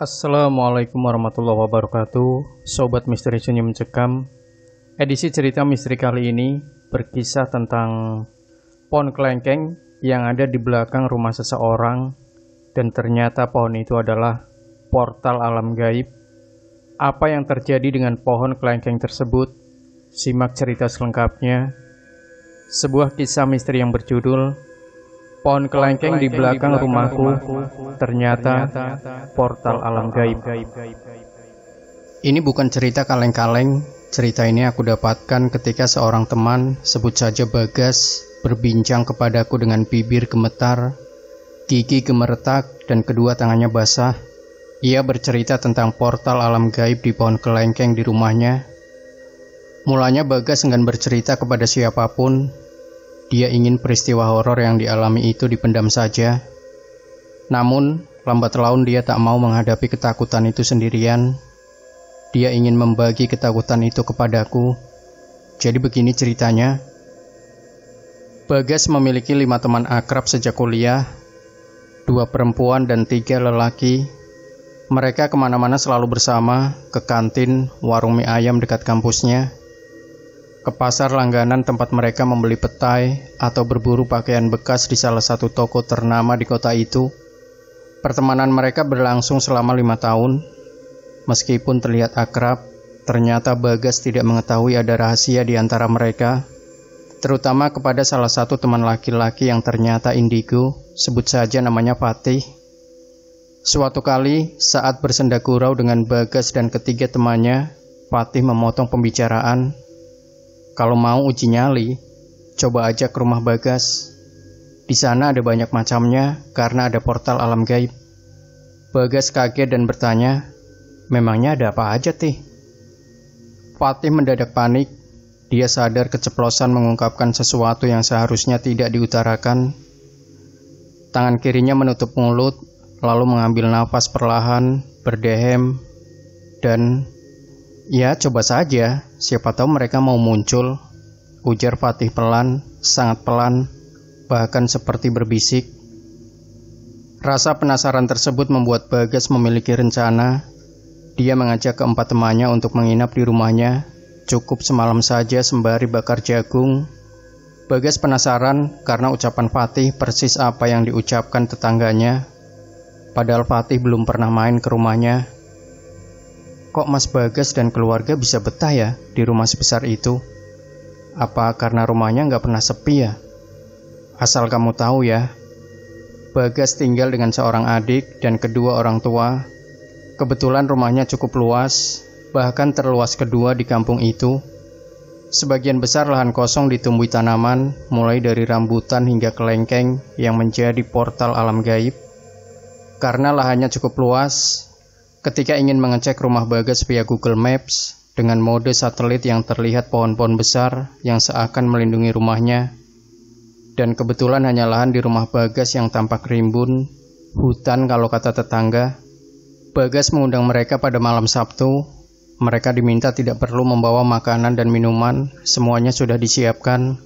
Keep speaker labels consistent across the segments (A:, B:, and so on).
A: Assalamualaikum warahmatullahi wabarakatuh. Sobat Misteri Sunyi Mencekam. Edisi cerita misteri kali ini berkisah tentang pohon kelengkeng yang ada di belakang rumah seseorang, dan ternyata pohon itu adalah portal alam gaib. Apa yang terjadi dengan pohon kelengkeng tersebut? Simak cerita selengkapnya. Sebuah kisah misteri yang berjudul Pohon kelengkeng di belakang rumahku ternyata portal alam gaib. Ini bukan cerita kaleng-kaleng. Cerita ini aku dapatkan ketika seorang teman, sebut saja Bagas, berbincang kepadaku dengan bibir gemetar, gigi gemeretak, dan kedua tangannya basah. Ia bercerita tentang portal alam gaib di pohon kelengkeng di rumahnya. Mulanya Bagas enggan bercerita kepada siapapun. Dia ingin peristiwa horor yang dialami itu dipendam saja. Namun, lambat laun dia tak mau menghadapi ketakutan itu sendirian. Dia ingin membagi ketakutan itu kepadaku. Jadi begini ceritanya. Bagas memiliki 5 teman akrab sejak kuliah, 2 perempuan dan 3 lelaki. Mereka kemana-mana selalu bersama, ke kantin, warung mie ayam dekat kampusnya, ke pasar langganan tempat mereka membeli petai atau berburu pakaian bekas di salah satu toko ternama di kota itu. Pertemanan mereka berlangsung selama 5 tahun. Meskipun terlihat akrab, ternyata Bagas tidak mengetahui ada rahasia di antara mereka, terutama kepada salah satu teman laki-laki yang ternyata indigo, sebut saja namanya Fatih. Suatu kali, saat bersenda gurau dengan Bagas dan ketiga temannya, Fatih memotong pembicaraan. Kalau mau uji nyali, coba aja ke rumah Bagas. Di sana ada banyak macamnya karena ada portal alam gaib. Bagas kaget dan bertanya, memangnya ada apa aja, Tih? Fatih mendadak panik. Dia sadar keceplosan mengungkapkan sesuatu yang seharusnya tidak diutarakan. Tangan kirinya menutup mulut, lalu mengambil nafas perlahan, berdehem, dan ya, coba saja, siapa tahu mereka mau muncul, ujar Fatih pelan, sangat pelan, bahkan seperti berbisik. Rasa penasaran tersebut membuat Bagas memiliki rencana. Dia mengajak keempat temannya untuk menginap di rumahnya, cukup semalam saja sembari bakar jagung. Bagas penasaran karena ucapan Fatih persis apa yang diucapkan tetangganya, padahal Fatih belum pernah main ke rumahnya. Kok Mas Bagas dan keluarga bisa betah ya di rumah sebesar itu? Apa karena rumahnya nggak pernah sepi ya? Asal kamu tahu ya, Bagas tinggal dengan seorang adik dan kedua orang tua. Kebetulan rumahnya cukup luas, bahkan terluas kedua di kampung itu. Sebagian besar lahan kosong ditumbuhi tanaman, mulai dari rambutan hingga kelengkeng yang menjadi portal alam gaib. Karena lahannya cukup luas, ketika ingin mengecek rumah Bagas via Google Maps dengan mode satelit yang terlihat pohon-pohon besar yang seakan melindungi rumahnya, dan kebetulan hanya lahan di rumah Bagas yang tampak rimbun, hutan kalau kata tetangga. Bagas mengundang mereka pada malam Sabtu. Mereka diminta tidak perlu membawa makanan dan minuman, semuanya sudah disiapkan.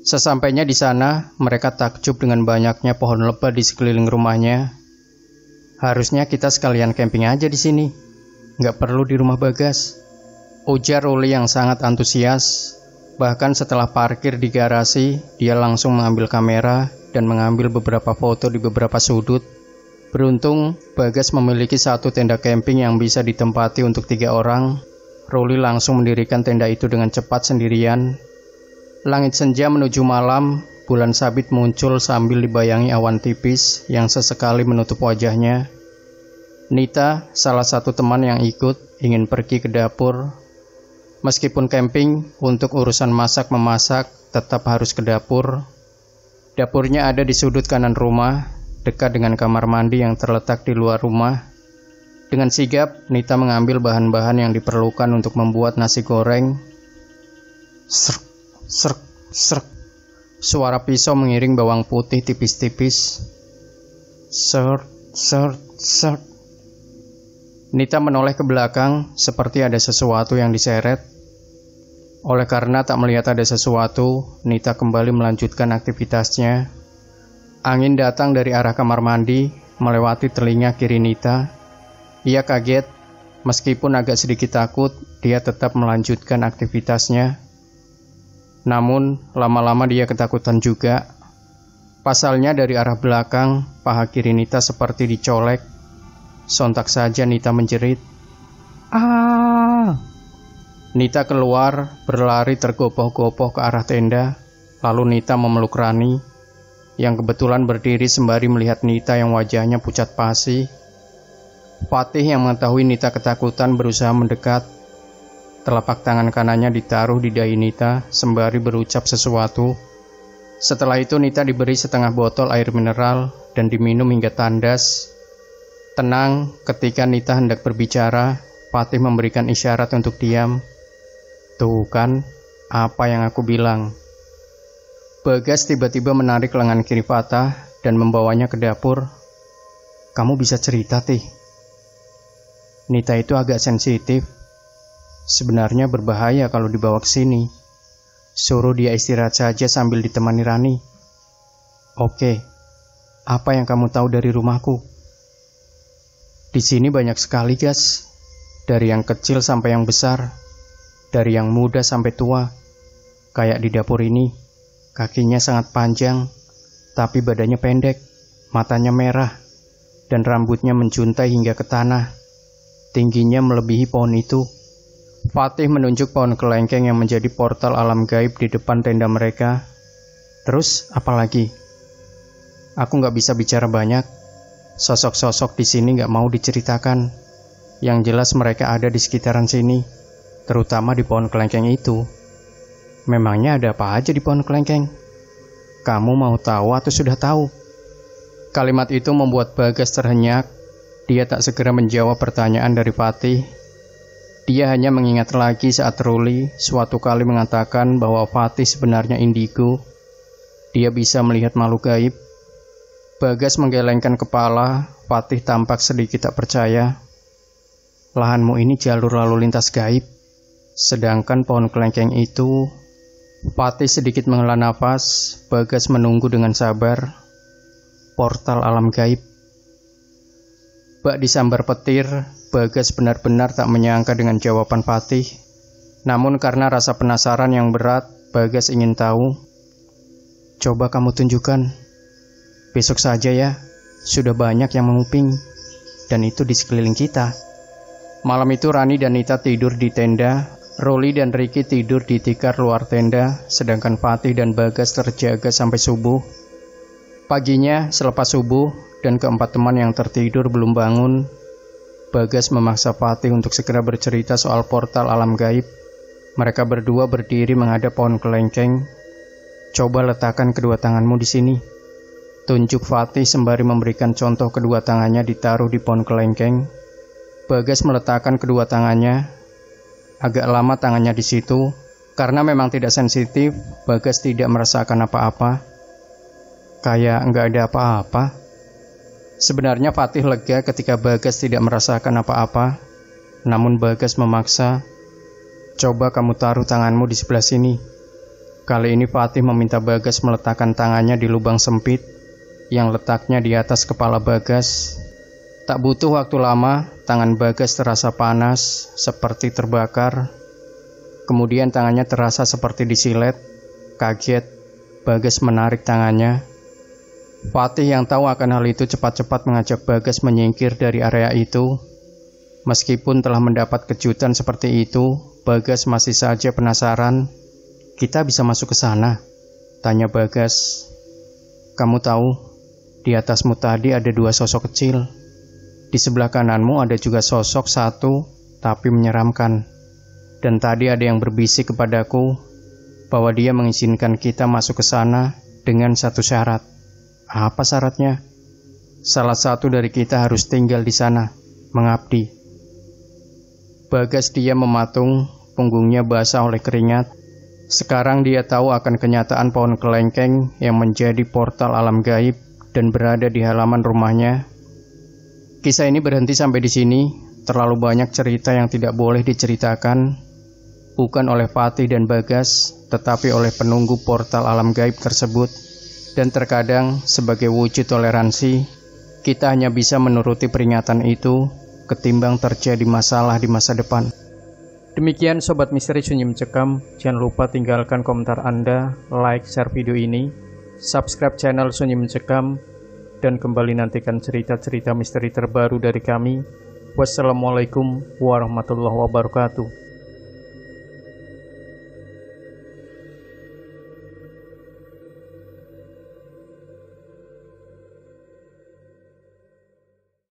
A: Sesampainya di sana, mereka takjub dengan banyaknya pohon lebat di sekeliling rumahnya. Harusnya kita sekalian camping aja di sini, nggak perlu di rumah Bagas, ujar Uli yang sangat antusias. Bahkan setelah parkir di garasi, dia langsung mengambil kamera dan mengambil beberapa foto di beberapa sudut. Beruntung, Bagas memiliki satu tenda camping yang bisa ditempati untuk 3 orang. Ruli langsung mendirikan tenda itu dengan cepat sendirian. Langit senja menuju malam. Bulan sabit muncul sambil dibayangi awan tipis yang sesekali menutup wajahnya. Nita, salah satu teman yang ikut, ingin pergi ke dapur. Meskipun camping, untuk urusan masak-memasak tetap harus ke dapur. Dapurnya ada di sudut kanan rumah, dekat dengan kamar mandi yang terletak di luar rumah. Dengan sigap, Nita mengambil bahan-bahan yang diperlukan untuk membuat nasi goreng. Srek, srek, srek. Suara pisau mengiring bawang putih tipis-tipis. Sert, sert, sert. Nita menoleh ke belakang, seperti ada sesuatu yang diseret. Oleh karena tak melihat ada sesuatu, Nita kembali melanjutkan aktivitasnya. Angin datang dari arah kamar mandi, melewati telinga kiri Nita. Ia kaget, meskipun agak sedikit takut, dia tetap melanjutkan aktivitasnya. Namun, lama-lama dia ketakutan juga. Pasalnya dari arah belakang, paha kiri Nita seperti dicolek. Sontak saja Nita menjerit. "Ah!" Nita keluar, berlari tergopoh-gopoh ke arah tenda. Lalu Nita memeluk Rani, yang kebetulan berdiri sembari melihat Nita yang wajahnya pucat pasi. Fatih yang mengetahui Nita ketakutan berusaha mendekat. Telapak tangan kanannya ditaruh di dahi Nita sembari berucap sesuatu. Setelah itu Nita diberi setengah botol air mineral dan diminum hingga tandas. Tenang, ketika Nita hendak berbicara, Fatih memberikan isyarat untuk diam. "Tuh kan, apa yang aku bilang." Bagas tiba-tiba menarik lengan kiri Fatah dan membawanya ke dapur. "Kamu bisa cerita, Tih." Nita itu agak sensitif. Sebenarnya berbahaya kalau dibawa ke sini. Suruh dia istirahat saja sambil ditemani Rani. "Oke, apa yang kamu tahu dari rumahku?" "Di sini banyak sekali, Gas. Dari yang kecil sampai yang besar. Dari yang muda sampai tua. Kayak di dapur ini, kakinya sangat panjang, tapi badannya pendek, matanya merah, dan rambutnya menjuntai hingga ke tanah. Tingginya melebihi pohon itu." Fatih menunjuk pohon kelengkeng yang menjadi portal alam gaib di depan tenda mereka. "Terus apa lagi?" "Aku nggak bisa bicara banyak. Sosok-sosok di sini nggak mau diceritakan. Yang jelas mereka ada di sekitaran sini, terutama di pohon kelengkeng itu." "Memangnya ada apa aja di pohon kelengkeng? Kamu mau tahu atau sudah tahu?" Kalimat itu membuat Bagas terhenyak. Dia tak segera menjawab pertanyaan dari Fatih. Dia hanya mengingat lagi saat Ruli suatu kali mengatakan bahwa Fatih sebenarnya indigo. Dia bisa melihat makhluk gaib. Bagas menggelengkan kepala. Fatih tampak sedikit tak percaya. "Lahanmu ini jalur lalu lintas gaib, sedangkan pohon kelengkeng itu..." Fatih sedikit menghela nafas. Bagas menunggu dengan sabar. "Portal alam gaib." Bak disambar petir, Bagas benar-benar tak menyangka dengan jawaban Fatih. Namun karena rasa penasaran yang berat, Bagas ingin tahu. "Coba kamu tunjukkan." "Besok saja ya, sudah banyak yang menguping, dan itu di sekeliling kita." Malam itu Rani dan Nita tidur di tenda. Roli dan Ricky tidur di tikar luar tenda, sedangkan Fatih dan Bagas terjaga sampai subuh. Paginya, selepas subuh, dan keempat teman yang tertidur belum bangun, Bagas memaksa Fatih untuk segera bercerita soal portal alam gaib. Mereka berdua berdiri menghadap pohon kelengkeng. "Coba letakkan kedua tanganmu di sini," tunjuk Fatih sembari memberikan contoh kedua tangannya ditaruh di pohon kelengkeng. Bagas meletakkan kedua tangannya. Agak lama tangannya di situ. Karena memang tidak sensitif, Bagas tidak merasakan apa-apa. Kayak nggak ada apa-apa. Sebenarnya Fatih lega ketika Bagas tidak merasakan apa-apa. Namun Bagas memaksa. "Coba kamu taruh tanganmu di sebelah sini." Kali ini Fatih meminta Bagas meletakkan tangannya di lubang sempit yang letaknya di atas kepala Bagas. Tak butuh waktu lama, tangan Bagas terasa panas, seperti terbakar. Kemudian tangannya terasa seperti disilet. Kaget, Bagas menarik tangannya. Fatih yang tahu akan hal itu cepat-cepat mengajak Bagas menyingkir dari area itu. Meskipun telah mendapat kejutan seperti itu, Bagas masih saja penasaran. "Kita bisa masuk ke sana?" tanya Bagas. "Kamu tahu, di atasmu tadi ada dua sosok kecil. Di sebelah kananmu ada juga sosok satu, tapi menyeramkan. Dan tadi ada yang berbisik kepadaku bahwa dia mengizinkan kita masuk ke sana dengan satu syarat." "Apa syaratnya?" "Salah satu dari kita harus tinggal di sana, mengabdi." Bagas diam mematung, punggungnya basah oleh keringat. Sekarang dia tahu akan kenyataan pohon kelengkeng yang menjadi portal alam gaib dan berada di halaman rumahnya. Kisah ini berhenti sampai di sini. Terlalu banyak cerita yang tidak boleh diceritakan, bukan oleh Fatih dan Bagas, tetapi oleh penunggu portal alam gaib tersebut. Dan terkadang, sebagai wujud toleransi, kita hanya bisa menuruti peringatan itu ketimbang terjadi masalah di masa depan. Demikian Sobat Misteri Sunyi Mencekam, jangan lupa tinggalkan komentar Anda, like, share video ini, subscribe channel Sunyi Mencekam, dan kembali nantikan cerita-cerita misteri terbaru dari kami. Wassalamualaikum warahmatullahi wabarakatuh.